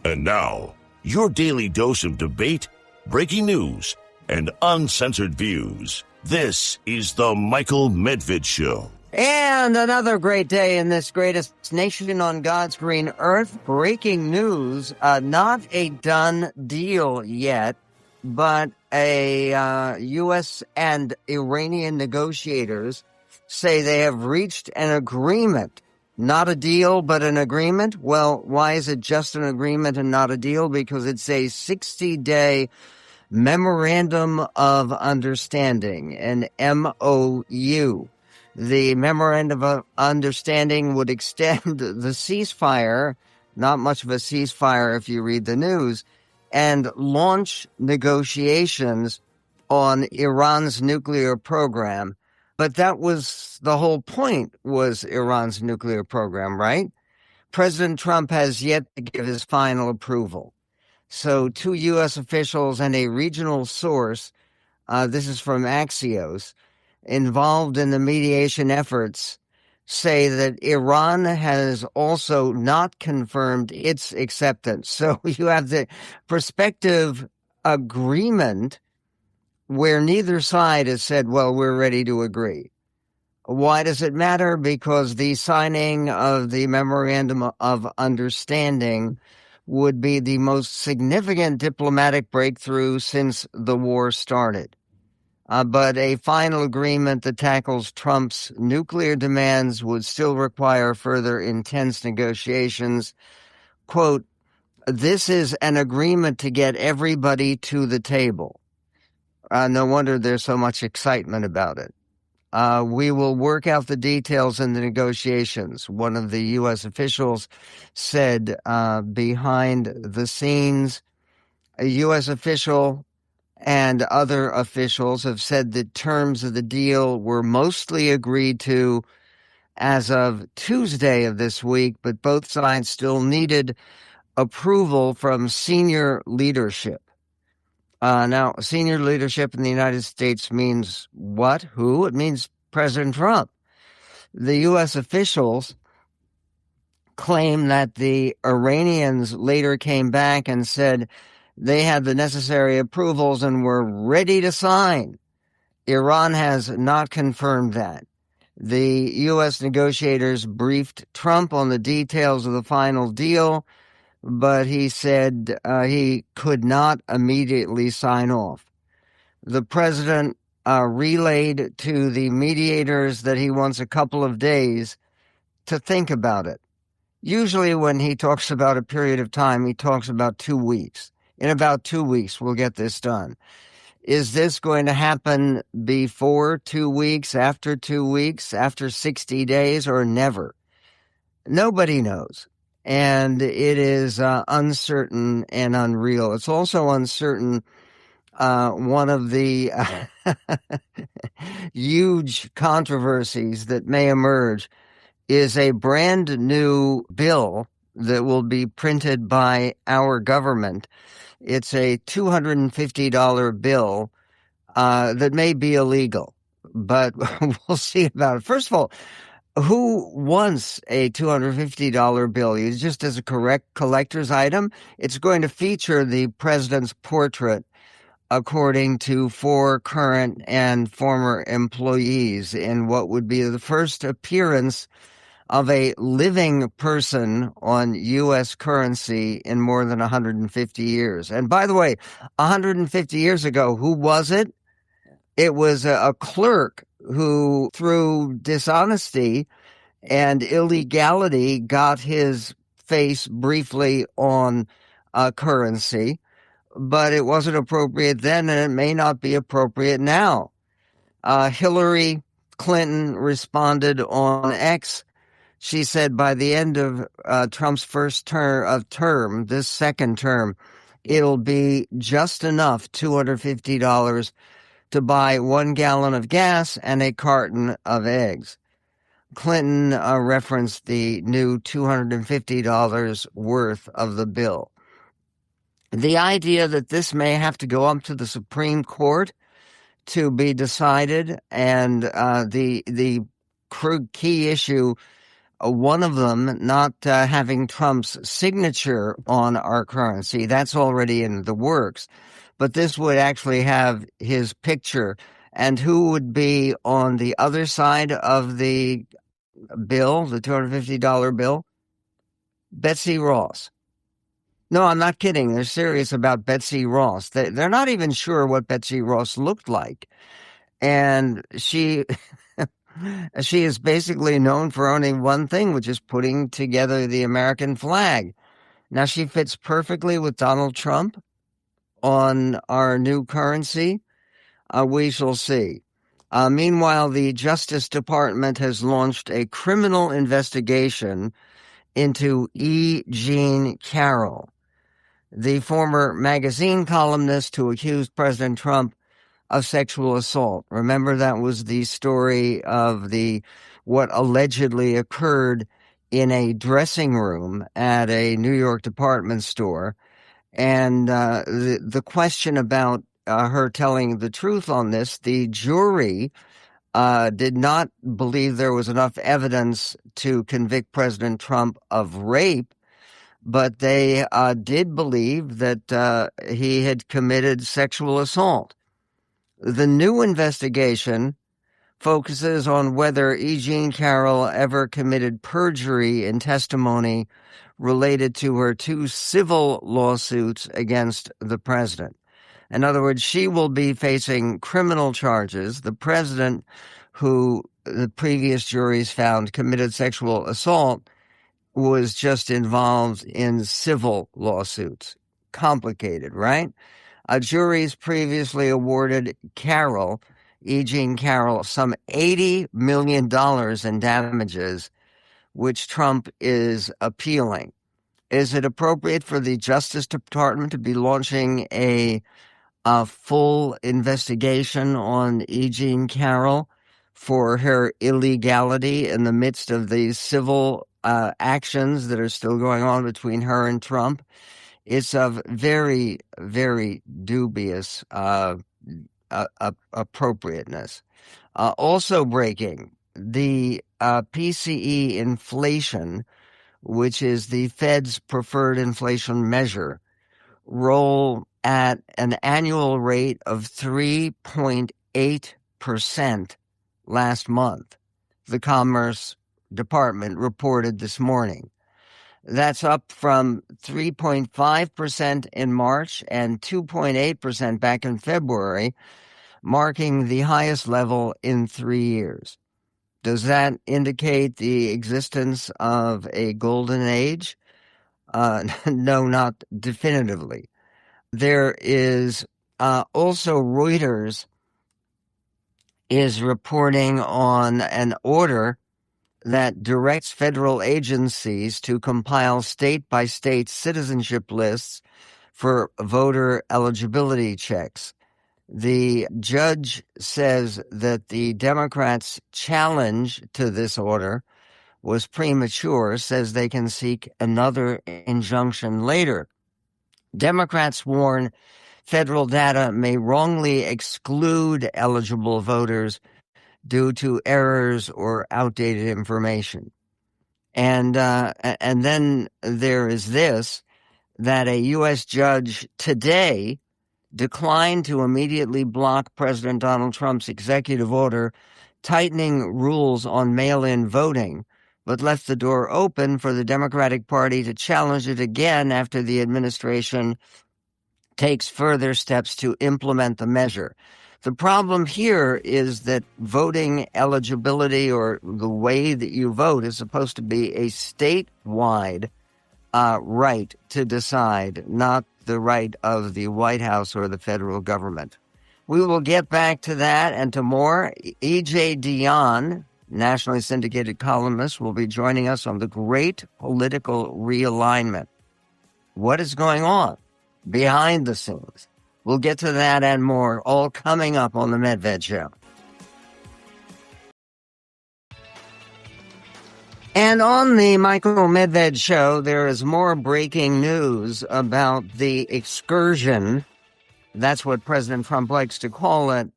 And now, your daily dose of debate, breaking news, and uncensored views. This is the Michael Medved Show. And another great day in this greatest nation on God's green earth. Breaking news, not a done deal yet, but a U.S. and Iranian negotiators say they have reached an agreement. Not a deal, but an agreement. Well, why is it just an agreement and not a deal? Because it's a 60-day Memorandum of Understanding, an MOU. The Memorandum of Understanding would extend the ceasefire, not much of a ceasefire if you read the news, and launch negotiations on Iran's nuclear program. But that was the whole point, was Iran's nuclear program, right? President Trump has yet to give his final approval. So 2 U.S. officials and a regional source, this is from Axios, involved in the mediation efforts, say that Iran has also not confirmed its acceptance. So you have the prospective agreement where neither side has said, well, we're ready to agree. Why does it matter? Because the signing of the Memorandum of Understanding would be the most significant diplomatic breakthrough since the war started. But a final agreement that tackles Trump's nuclear demands would still require further intense negotiations. Quote, this is an agreement to get everybody to the table. No wonder there's so much excitement about it. We will work out the details in the negotiations, one of the U.S. officials said behind the scenes. A U.S. official and other officials have said that terms of the deal were mostly agreed to as of Tuesday of this week, but both sides still needed approval from senior leadership. Now, senior leadership in the United States means what? Who? It means President Trump. The U.S. officials claim that the Iranians later came back and said they had the necessary approvals and were ready to sign. Iran has not confirmed that. The U.S. negotiators briefed Trump on the details of the final deal, but he said he could not immediately sign off. The president relayed to the mediators that he wants a couple of days to think about it. Usually when he talks about a period of time, he talks about 2 weeks. In about 2 weeks, we'll get this done. Is this going to happen before 2 weeks, after 2 weeks, after 60 days, or never? Nobody knows. And it is uncertain and unreal. It's also uncertain. One of the huge controversies that may emerge is a brand new bill that will be printed by our government. It's a $250 bill that may be illegal, but we'll see about it. First of all, who wants a $250 bill? It's just as a correct collector's item. It's going to feature the president's portrait, according to 4 current and former employees, in what would be the first appearance of a living person on U.S. currency in more than 150 years. And by the way, 150 years ago, who was it? It was a clerk who, through dishonesty and illegality, got his face briefly on currency, but it wasn't appropriate then, and it may not be appropriate now. Hillary Clinton responded on X. She said by the end of Trump's first term, this second term, it'll be just enough, $250, to buy 1 gallon of gas and a carton of eggs. Clinton referenced the new $250 worth of the bill. The idea that this may have to go up to the Supreme Court to be decided, and the key issue one of them not having Trump's signature on our currency. That's already in the works. But this would actually have his picture. And who would be on the other side of the bill, the $250 bill? Betsy Ross. No, I'm not kidding. They're serious about Betsy Ross. They're not even sure what Betsy Ross looked like. And she is basically known for only one thing, which is putting together the American flag. Now, she fits perfectly with Donald Trump on our new currency. We shall see. Meanwhile, the Justice Department has launched a criminal investigation into E. Jean Carroll, the former magazine columnist who accused President Trump of sexual assault. Remember, that was the story of what allegedly occurred in a dressing room at a New York department store. And the question about her telling the truth on this, the jury did not believe there was enough evidence to convict President Trump of rape, but they did believe that he had committed sexual assault. The new investigation focuses on whether E. Jean Carroll ever committed perjury in testimony related to her 2 civil lawsuits against the president. In other words, she will be facing criminal charges. The president, who the previous juries found committed sexual assault, was just involved in civil lawsuits. Complicated, right? Juries previously awarded Carroll, E. Jean Carroll, some $80 million in damages, which Trump is appealing. Is it appropriate for the Justice Department to be launching a full investigation on E. Jean Carroll for her illegality in the midst of these civil actions that are still going on between her and Trump? It's of very, very dubious appropriateness. Also breaking, the PCE inflation, which is the Fed's preferred inflation measure, roll at an annual rate of 3.8% last month, the Commerce Department reported this morning. That's up from 3.5% in March and 2.8% back in February, marking the highest level in 3 years. Does that indicate the existence of a golden age? No, not definitively. There is also Reuters is reporting on an order that directs federal agencies to compile state-by-state citizenship lists for voter eligibility checks. The judge says that the Democrats' challenge to this order was premature, says they can seek another injunction later. Democrats warn federal data may wrongly exclude eligible voters due to errors or outdated information. And then there is this, that a U.S. judge today declined to immediately block President Donald Trump's executive order tightening rules on mail-in voting, but left the door open for the Democratic Party to challenge it again after the administration takes further steps to implement the measure. The problem here is that voting eligibility, or the way that you vote, is supposed to be a statewide right to decide, not the right of the White House or the federal government. We will get back to that and to more. E.J. Dionne, nationally syndicated columnist, will be joining us on the great political realignment. What is going on behind the scenes? We'll get to that and more, all coming up on the Medved Show. And on the Michael Medved Show, there is more breaking news about the excursion, that's what President Trump likes to call it,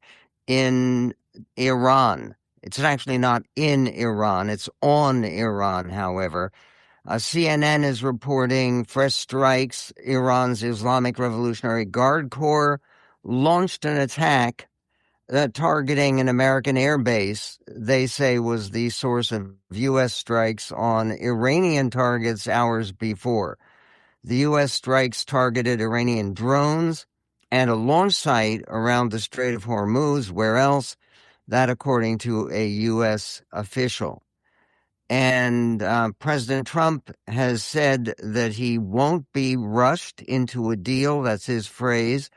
in Iran. It's actually not in Iran. It's on Iran, however. CNN is reporting fresh strikes. Iran's Islamic Revolutionary Guard Corps launched an attack targeting an American airbase they say was the source of U.S. strikes on Iranian targets hours before. The U.S. strikes targeted Iranian drones and a launch site around the Strait of Hormuz. Where else? That according to a U.S. official. And President Trump has said that he won't be rushed into a deal. That's his phrase,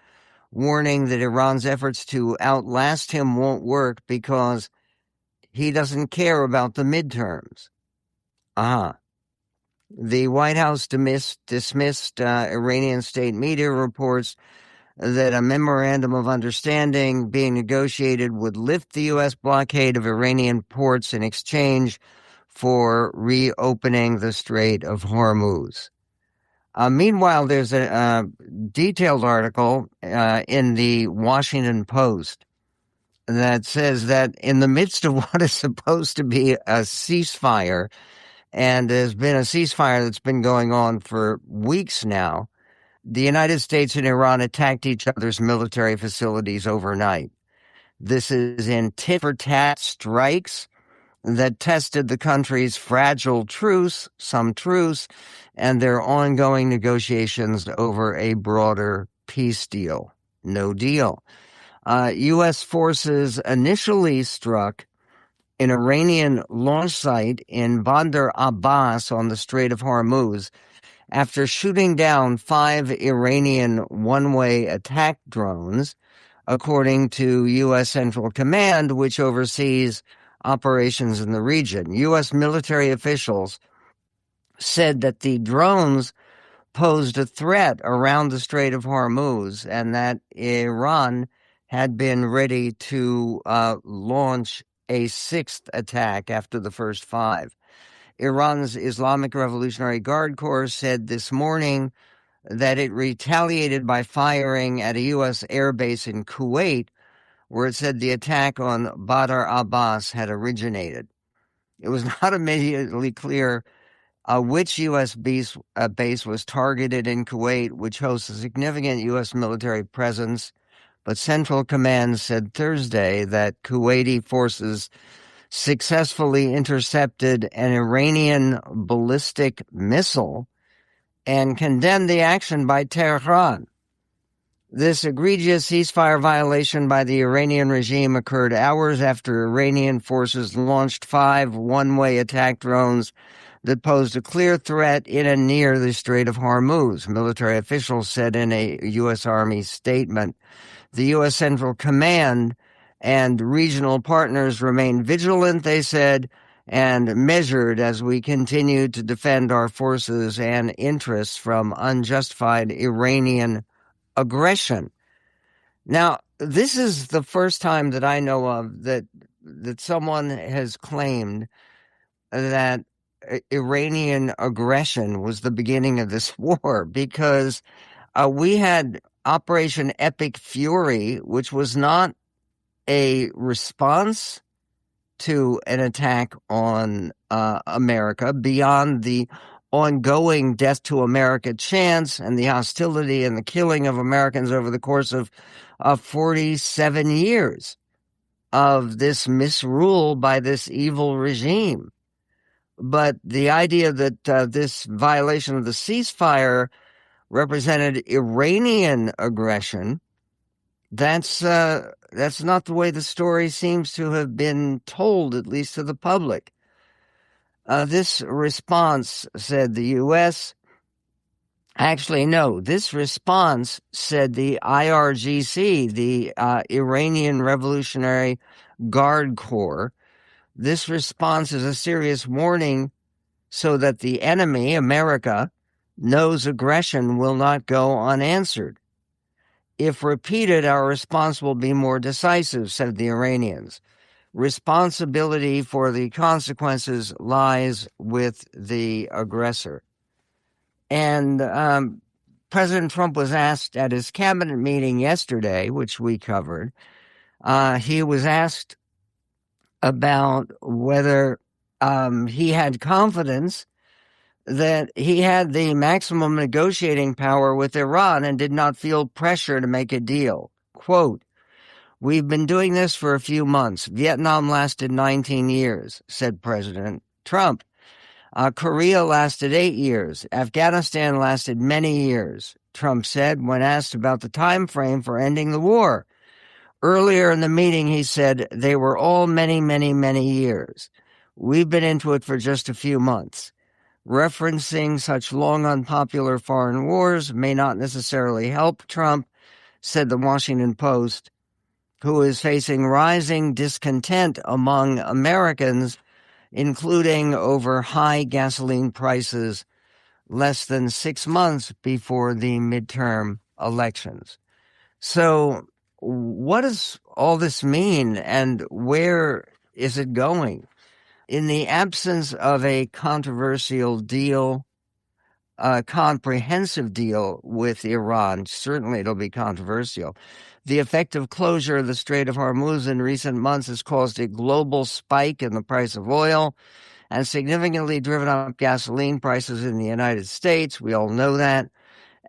warning that Iran's efforts to outlast him won't work because he doesn't care about the midterms. The White House dismissed Iranian state media reports that a memorandum of understanding being negotiated would lift the U.S. blockade of Iranian ports in exchange for reopening the Strait of Hormuz. Meanwhile, there's a detailed article in the Washington Post that says that in the midst of what is supposed to be a ceasefire, and there's been a ceasefire that's been going on for weeks now, the United States and Iran attacked each other's military facilities overnight. This is in tit-for-tat strikes that tested the country's fragile truce, and their ongoing negotiations over a broader peace deal. No deal. U.S. forces initially struck an Iranian launch site in Bandar Abbas on the Strait of Hormuz after shooting down 5 Iranian one-way attack drones, according to U.S. Central Command, which oversees operations in the region. U.S. military officials said that the drones posed a threat around the Strait of Hormuz and that Iran had been ready to launch a 6th attack after the first 5. Iran's Islamic Revolutionary Guard Corps said this morning that it retaliated by firing at a U.S. airbase in Kuwait, where it said the attack on Badr Abbas had originated. It was not immediately clear which U.S. base was targeted in Kuwait, which hosts a significant U.S. military presence, but Central Command said Thursday that Kuwaiti forces successfully intercepted an Iranian ballistic missile and condemned the action by Tehran. This egregious ceasefire violation by the Iranian regime occurred hours after Iranian forces launched 5 one-way attack drones that posed a clear threat in and near the Strait of Hormuz, military officials said in a U.S. Army statement. The U.S. Central Command and regional partners remain vigilant, they said, and measured as we continue to defend our forces and interests from unjustified Iranian aggression. Now, this is the first time that I know of that someone has claimed that Iranian aggression was the beginning of this war, because we had Operation Epic Fury, which was not a response to an attack on America beyond the ongoing death to America chants and the hostility and the killing of Americans over the course of 47 years of this misrule by this evil regime. But the idea that this violation of the ceasefire represented Iranian aggression, that's not the way the story seems to have been told, at least to the public. This response, said the U.S. Actually, no, this response, said the IRGC, the Iranian Revolutionary Guard Corps, this response is a serious warning so that the enemy, America, knows aggression will not go unanswered. If repeated, our response will be more decisive, said the Iranians. Responsibility for the consequences lies with the aggressor. And President Trump was asked at his cabinet meeting yesterday, which we covered, he was asked about whether he had confidence that he had the maximum negotiating power with Iran and did not feel pressure to make a deal. Quote, "We've been doing this for a few months. Vietnam lasted 19 years, said President Trump. Korea lasted 8 years. Afghanistan lasted many years, Trump said when asked about the time frame for ending the war. Earlier in the meeting, he said they were all many, many, many years. We've been into it for just a few months. Referencing such long unpopular foreign wars may not necessarily help Trump, said the Washington Post, who is facing rising discontent among Americans, including over high gasoline prices less than 6 months before the midterm elections. So what does all this mean, and where is it going? In the absence of a controversial deal, a comprehensive deal with Iran, certainly it'll be controversial. The effective closure of the Strait of Hormuz in recent months has caused a global spike in the price of oil and significantly driven up gasoline prices in the United States. We all know that.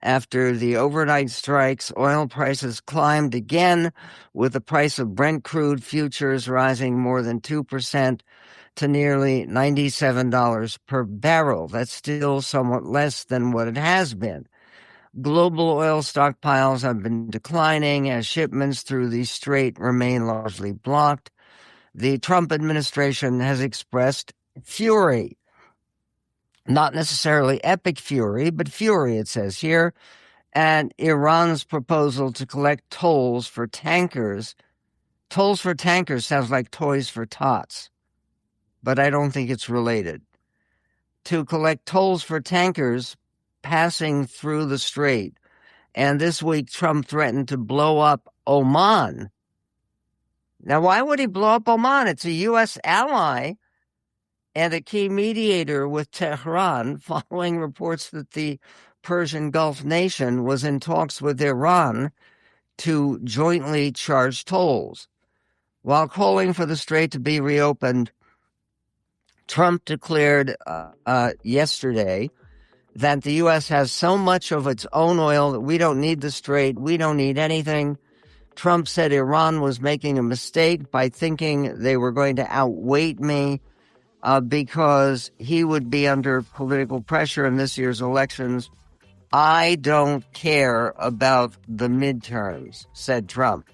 After the overnight strikes, oil prices climbed again, with the price of Brent crude futures rising more than 2% to nearly $97 per barrel. That's still somewhat less than what it has been. Global oil stockpiles have been declining as shipments through the strait remain largely blocked. The Trump administration has expressed fury. Not necessarily epic fury, but fury, it says here, at Iran's proposal to collect tolls for tankers. Tolls for tankers sounds like toys for tots, but I don't think it's related. To collect tolls for tankers passing through the strait. And this week, Trump threatened to blow up Oman. Now, why would he blow up Oman? It's a U.S. ally and a key mediator with Tehran, following reports that the Persian Gulf nation was in talks with Iran to jointly charge tolls. While calling for the strait to be reopened, Trump declared yesterday that the U.S. has so much of its own oil that we don't need the strait, we don't need anything. Trump said Iran was making a mistake by thinking they were going to outweight me because he would be under political pressure in this year's elections. I don't care about the midterms, said Trump.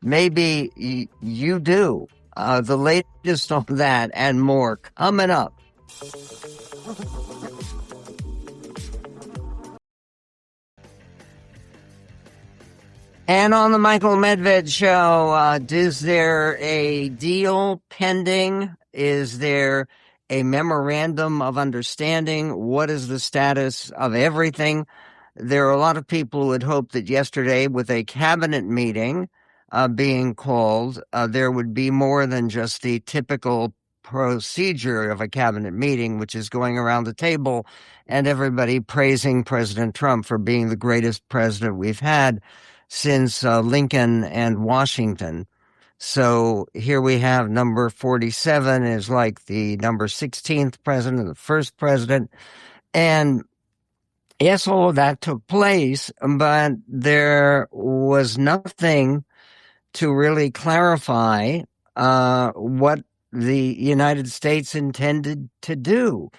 Maybe you do. The latest on that and more coming up. And on the Michael Medved Show, is there a deal pending? Is there a memorandum of understanding? What is the status of everything? There are a lot of people who had hoped that yesterday, with a cabinet meeting being called, there would be more than just the typical procedure of a cabinet meeting, which is going around the table and everybody praising President Trump for being the greatest president we've had since Lincoln and Washington. So here we have number 47 is like the number 16th president, the first president. And yes, all of that took place, but there was nothing to really clarify what the United States intended to do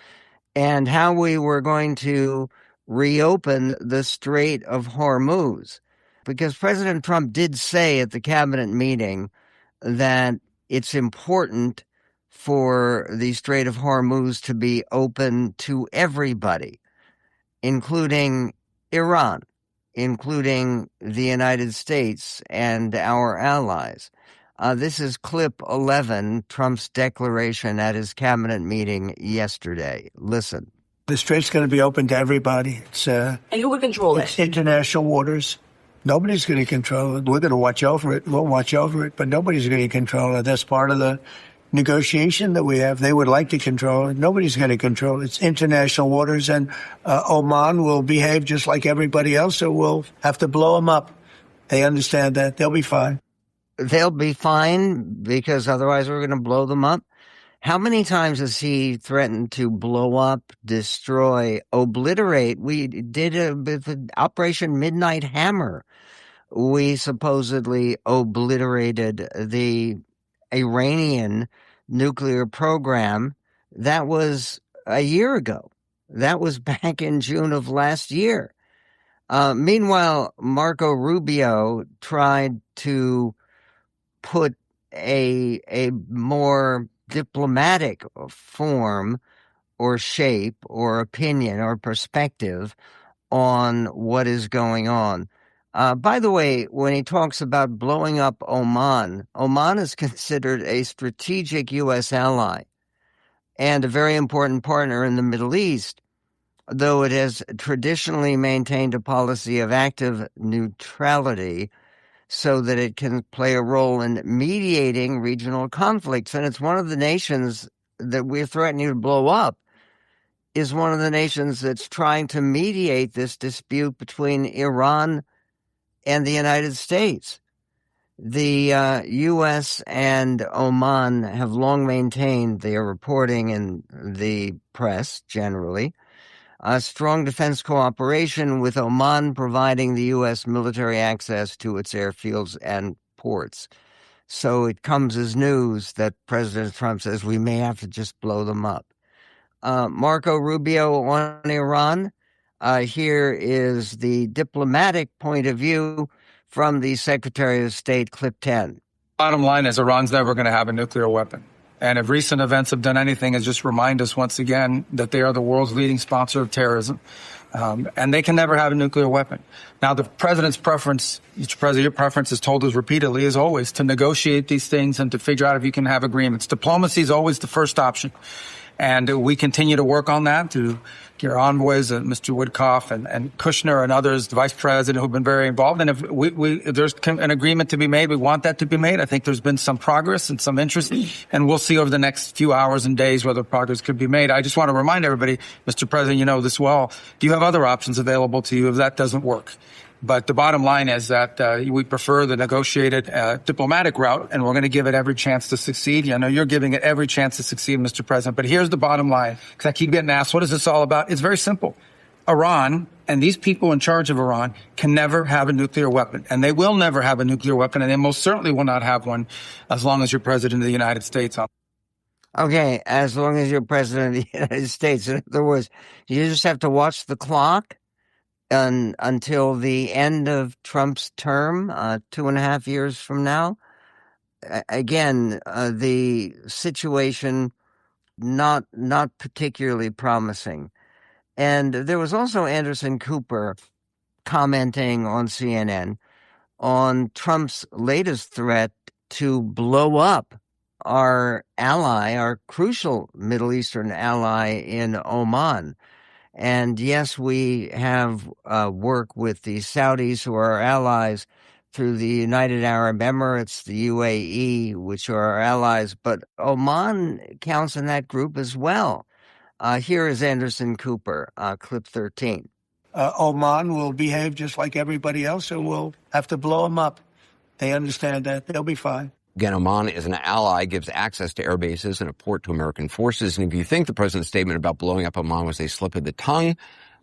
and how we were going to reopen the Strait of Hormuz. Because President Trump did say at the cabinet meeting that it's important for the Strait of Hormuz to be open to everybody, including Iran, including the United States and our allies. This is clip 11, Trump's declaration at his cabinet meeting yesterday. Listen. The strait's going to be open to everybody. And who would control it? It's international waters. Nobody's going to control it. We're going to watch over it. We'll watch over it, but nobody's going to control it. That's part of the negotiation that we have. They would like to control it. Nobody's going to control it. It's international waters, and Oman will behave just like everybody else, so we'll have to blow them up. They understand that. They'll be fine. they'll be fine because otherwise we're going to blow them up. How many times has he threatened to blow up, destroy, obliterate? We did it with Operation Midnight Hammer. We supposedly obliterated the Iranian nuclear program. That was a year ago. That was back in June of last year. Meanwhile, Marco Rubio tried to put a more diplomatic form or shape or opinion or perspective on what is going on. By the way, when he talks about blowing up Oman, Oman is considered a strategic U.S. ally and a very important partner in the Middle East, though it has traditionally maintained a policy of active neutrality so that it can play a role in mediating regional conflicts. And it's one of the nations that we're threatening to blow up is one of the nations that's trying to mediate this dispute between Iran and the United States. The U.S. and Oman have long maintained, they are reporting in the press generally, a strong defense cooperation with Oman providing the U.S. military access to its airfields and ports. So it comes as news that President Trump says we may have to just blow them up. Marco Rubio on Iran. Here is the diplomatic point of view from the Secretary of State, clip 10. Bottom line is Iran's never going to have a nuclear weapon. And if recent events have done anything, is just remind us once again that they are the world's leading sponsor of terrorism. And they can never have a nuclear weapon. Now, the president's preference, each president, your preference is told us repeatedly, is always to negotiate these things and to figure out if you can have agreements. Diplomacy is always the first option. And we continue to work on that through your envoys, Mr. Woodcock and Kushner and others, the vice president, who've been very involved. And if there's an agreement to be made, we want that to be made. I think there's been some progress and some interest, and we'll see over the next few hours and days whether progress could be made. I just want to remind everybody, Mr. President, you know this well, do you have other options available to you if that doesn't work? But the bottom line is that we prefer the negotiated diplomatic route, and we're going to give it every chance to succeed. I know you're giving it every chance to succeed, Mr. President. But here's the bottom line, because I keep getting asked, what is this all about? It's very simple. Iran and these people in charge of Iran can never have a nuclear weapon, and they will never have a nuclear weapon, and they most certainly will not have one as long as you're president of the United States. Okay, as long as you're president of the United States. In other words, you just have to watch the clock until the end of Trump's term, 2.5 years from now. Again, the situation not particularly promising. And there was also Anderson Cooper commenting on CNN on Trump's latest threat to blow up our ally, our crucial Middle Eastern ally in Oman. And yes, we have work with the Saudis, who are our allies, through the United Arab Emirates, the UAE, which are our allies, but Oman counts in that group as well. Here is Anderson Cooper, clip 13. Oman will behave just like everybody else, so we'll have to blow them up. They understand that. They'll be fine. Again, Oman is an ally, gives access to air bases and a port to American forces. And if you think the president's statement about blowing up Oman was a slip of the tongue,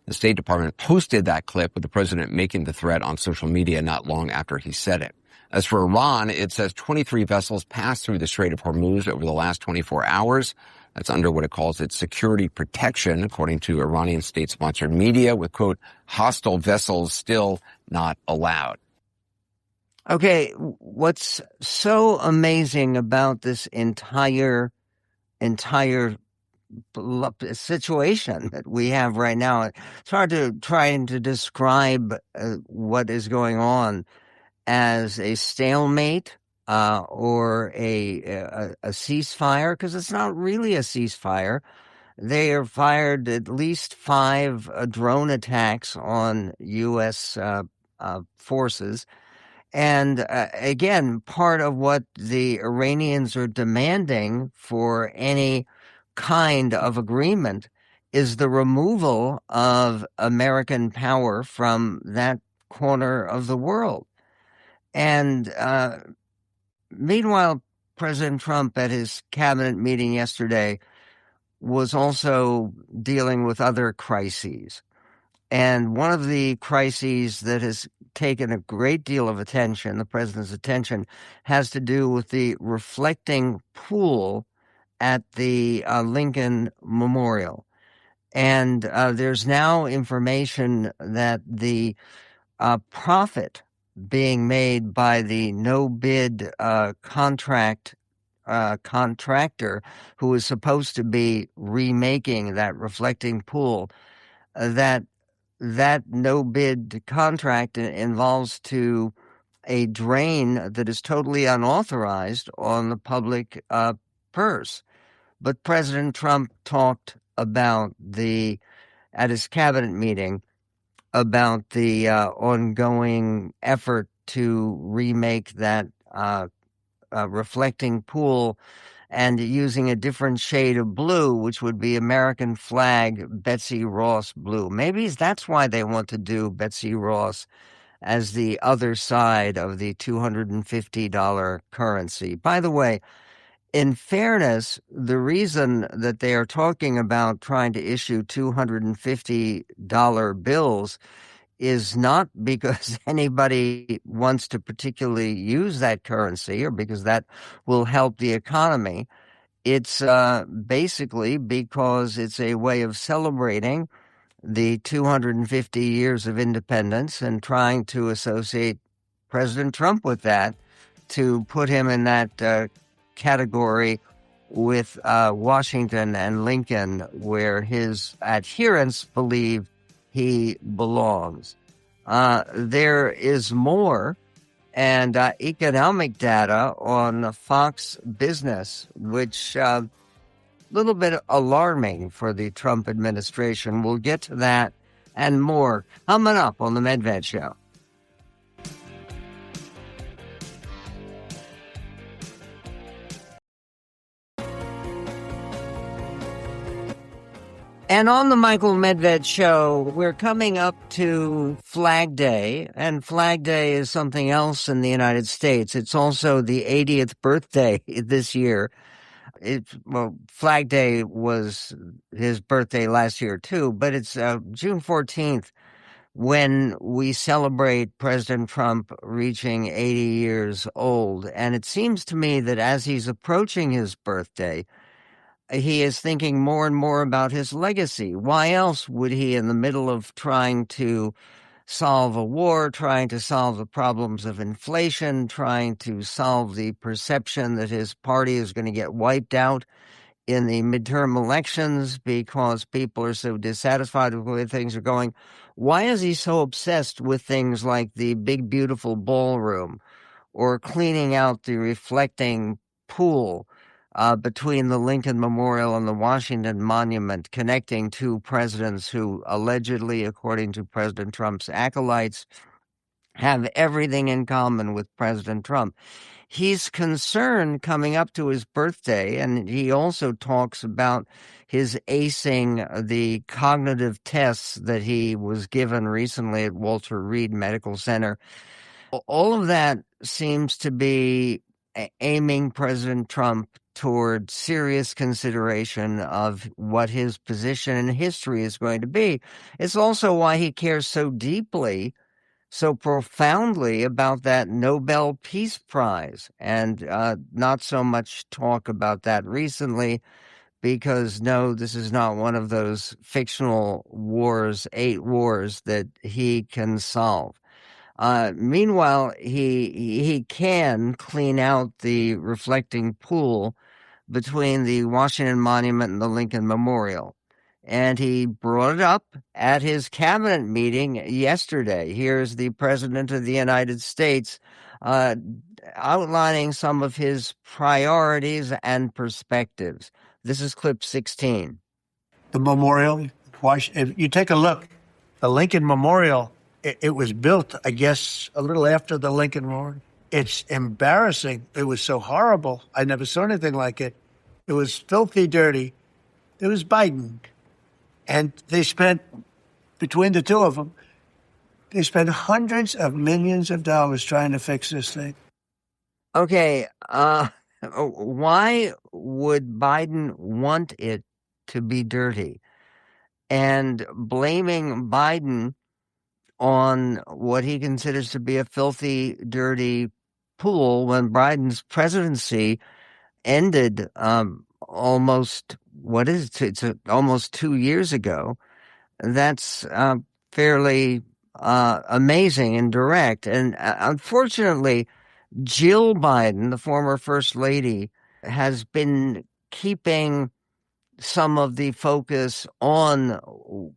the State Department posted that clip with the president making the threat on social media not long after he said it. As for Iran, it says 23 vessels passed through the Strait of Hormuz over the last 24 hours. That's under what it calls its security protection, according to Iranian state-sponsored media, with, quote, hostile vessels still not allowed. Okay, what's so amazing about this entire situation that we have right now, it's hard to try to describe what is going on as a stalemate or a ceasefire, because it's not really a ceasefire. They have fired at least 5 drone attacks on U.S. Forces. And again, part of what the Iranians are demanding for any kind of agreement is the removal of American power from that corner of the world. And Meanwhile, President Trump at his cabinet meeting yesterday was also dealing with other crises. And one of the crises that has taken a great deal of attention, the president's attention, has to do with the reflecting pool at the Lincoln Memorial. And there's now information that the profit being made by the no-bid contractor who was supposed to be remaking that reflecting pool, that no-bid contract involves to a drain that is totally unauthorized on the public purse. But President Trump talked about at his cabinet meeting about the ongoing effort to remake that reflecting pool and using a different shade of blue, which would be American flag Betsy Ross blue. Maybe that's why they want to do Betsy Ross as the other side of the $250 currency. By the way, in fairness, the reason that they are talking about trying to issue $250 bills is not because anybody wants to particularly use that currency or because that will help the economy. It's basically because it's a way of celebrating the 250 years of independence and trying to associate President Trump with that, to put him in that category with Washington and Lincoln, where his adherents believe he belongs. There is more and economic data on Fox Business, which a little bit alarming for the Trump administration. We'll get to that and more coming up on the Medved Show. And on the Michael Medved Show, we're coming up to Flag Day, and Flag Day is something else in the United States. It's also the 80th birthday this year. Flag Day was his birthday last year too, but it's June 14th when we celebrate President Trump reaching 80 years old. And it seems to me that as he's approaching his birthday, he is thinking more and more about his legacy. Why else would he, in the middle of trying to solve a war, trying to solve the problems of inflation, trying to solve the perception that his party is going to get wiped out in the midterm elections because people are so dissatisfied with the way things are going, why is he so obsessed with things like the big, beautiful ballroom or cleaning out the reflecting pool between the Lincoln Memorial and the Washington Monument, connecting two presidents who allegedly, according to President Trump's acolytes, have everything in common with President Trump? He's concerned coming up to his birthday, and he also talks about his acing the cognitive tests that he was given recently at Walter Reed Medical Center. All of that seems to be aiming President Trump toward serious consideration of what his position in history is going to be. It's also why he cares so deeply, so profoundly about that Nobel Peace Prize, and not so much talk about that recently, because no, this is not one of those fictional wars, 8 wars that he can solve. Meanwhile, he can clean out the reflecting pool between the Washington Monument and the Lincoln Memorial. And he brought it up at his cabinet meeting yesterday. Here's the President of the United States outlining some of his priorities and perspectives. This is clip 16. The memorial, if you take a look, the Lincoln Memorial, it was built, I guess, a little after the Lincoln Memorial. It's embarrassing. It was so horrible. I never saw anything like it. It was filthy dirty. It was Biden. And they spent, between the two of them, they spent hundreds of millions of dollars trying to fix this thing. Okay, why would Biden want it to be dirty? And blaming Biden on what he considers to be a filthy, dirty pool when Biden's presidency ended almost, what is it? It's almost 2 years ago. That's fairly amazing and direct. And unfortunately, Jill Biden, the former First Lady, has been keeping some of the focus on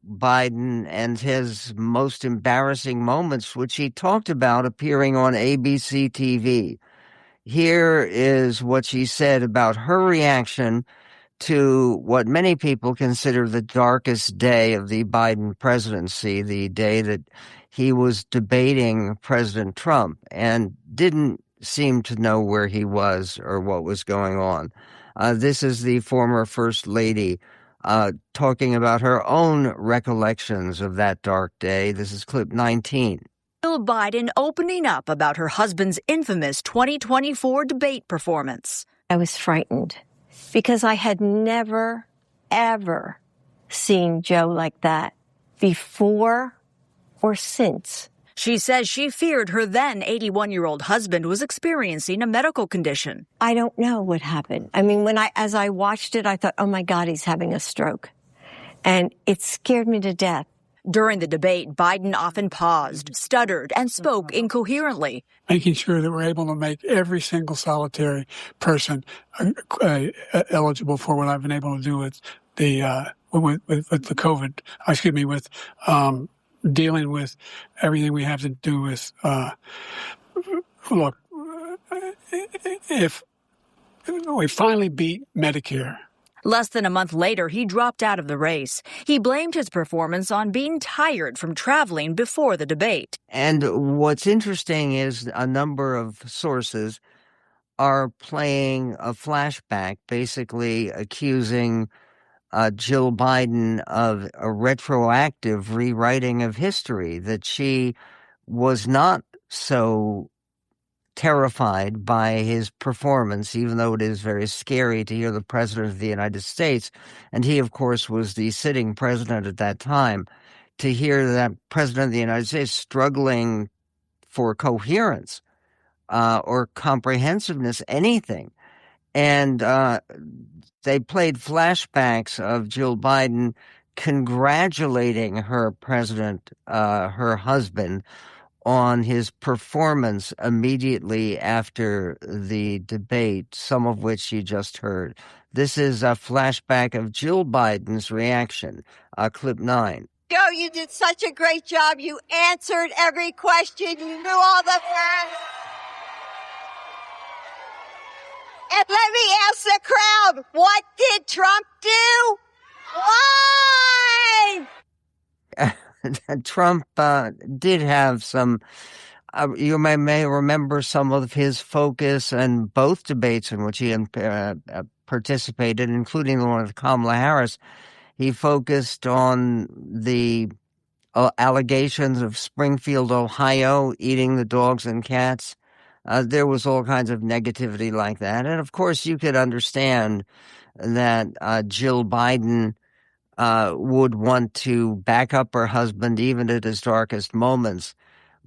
Biden and his most embarrassing moments, which he talked about appearing on ABC TV. Here is what she said about her reaction to what many people consider the darkest day of the Biden presidency, the day that he was debating President Trump and didn't seem to know where he was or what was going on. This is the former First Lady talking about her own recollections of that dark day. This is clip 19. Jill Biden opening up about her husband's infamous 2024 debate performance. I was frightened because I had never, ever seen Joe like that before or since. She says she feared her then 81-year-old husband was experiencing a medical condition. I don't know what happened. I mean, as I watched it, I thought, oh my God, he's having a stroke. And it scared me to death. During the debate, Biden often paused, stuttered, and spoke incoherently. Making sure that we're able to make every single solitary person eligible for what I've been able to do with the COVID. With dealing with everything we have to do with. Look, if we finally beat Medicare. Less than a month later, he dropped out of the race. He blamed his performance on being tired from traveling before the debate. And what's interesting is a number of sources are playing a flashback, basically accusing Jill Biden of a retroactive rewriting of history, that she was not so terrified by his performance, even though it is very scary to hear the president of the United States, and he, of course, was the sitting president at that time, to hear that president of the United States struggling for coherence or comprehensiveness, anything. And they played flashbacks of Jill Biden congratulating her president, her husband, on his performance immediately after the debate, some of which you just heard. This is a flashback of Jill Biden's reaction, clip 9. Joe, you did such a great job. You answered every question. You knew all the facts. And let me ask the crowd, what did Trump do? Why? Trump did have some, you may remember some of his focus in both debates in which he participated, including the one with Kamala Harris. He focused on the allegations of Springfield, Ohio, eating the dogs and cats. There was all kinds of negativity like that. And of course, you could understand that Jill Biden would want to back up her husband even at his darkest moments.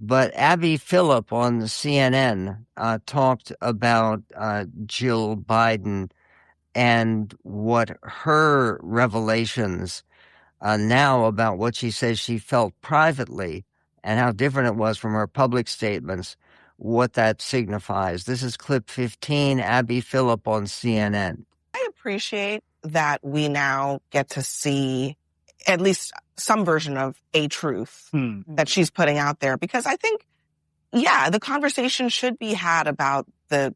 But Abby Phillip on CNN talked about Jill Biden and what her revelations now about what she says she felt privately and how different it was from her public statements, what that signifies. This is clip 15, Abby Phillip on CNN. I appreciate that we now get to see at least some version of a truth that she's putting out there, because I think, the conversation should be had about the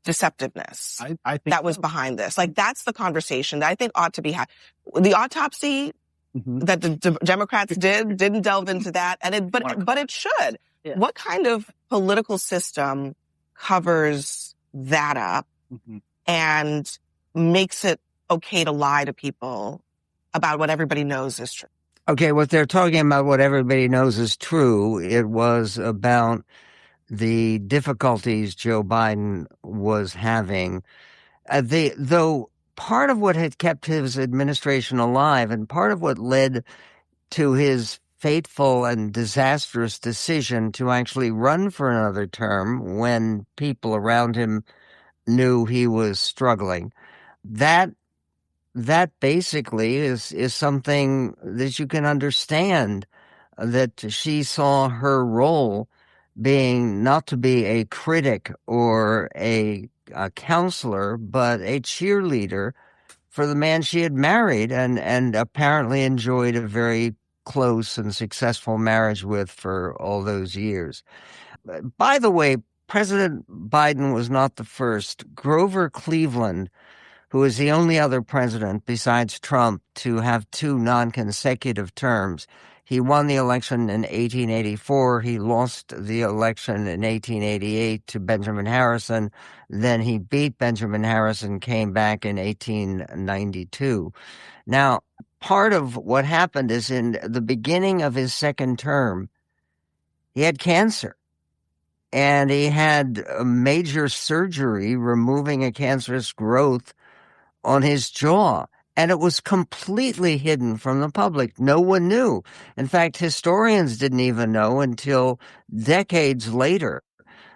deceptiveness I think that was behind this. Like, that's the conversation that I think ought to be had. The autopsy that the Democrats didn't delve into that, and but it should. Yeah. What kind of political system covers that up and makes it okay to lie to people about what everybody knows is true? Okay, what they're talking about, what everybody knows is true, it was about the difficulties Joe Biden was having. Though part of what had kept his administration alive and part of what led to his fateful and disastrous decision to actually run for another term when people around him knew he was struggling, that basically is something that you can understand, that she saw her role being not to be a critic or a counselor, but a cheerleader for the man she had married and apparently enjoyed a very close and successful marriage with for all those years. By the way, President Biden was not the first. Grover Cleveland, who is the only other president besides Trump to have 2 non-consecutive terms. He won the election in 1884. He lost the election in 1888 to Benjamin Harrison. Then he beat Benjamin Harrison, came back in 1892. Now, part of what happened is in the beginning of his second term, he had cancer. And he had a major surgery removing a cancerous growth on his jaw. And it was completely hidden from the public. No one knew. In fact, historians didn't even know until decades later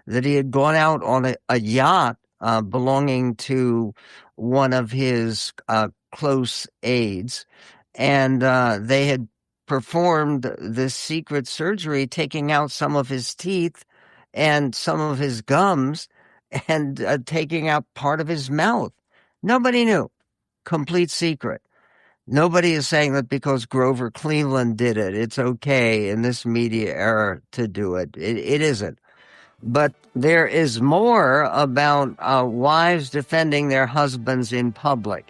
that he had gone out on a yacht belonging to one of his close aides. And they had performed this secret surgery, taking out some of his teeth and some of his gums and taking out part of his mouth. Nobody knew. Complete secret. Nobody is saying that because Grover Cleveland did it, it's okay in this media era to do it. It isn't. But there is more about wives defending their husbands in public.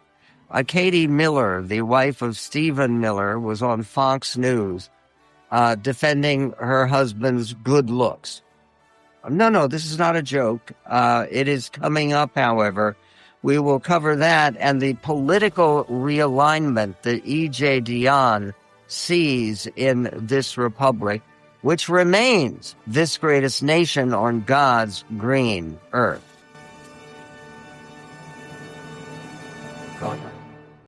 Katie Miller, the wife of Stephen Miller, was on Fox News defending her husband's good looks. No, this is not a joke. It is coming up, however. We will cover that and the political realignment that E.J. Dionne sees in this republic, which remains this greatest nation on God's green earth.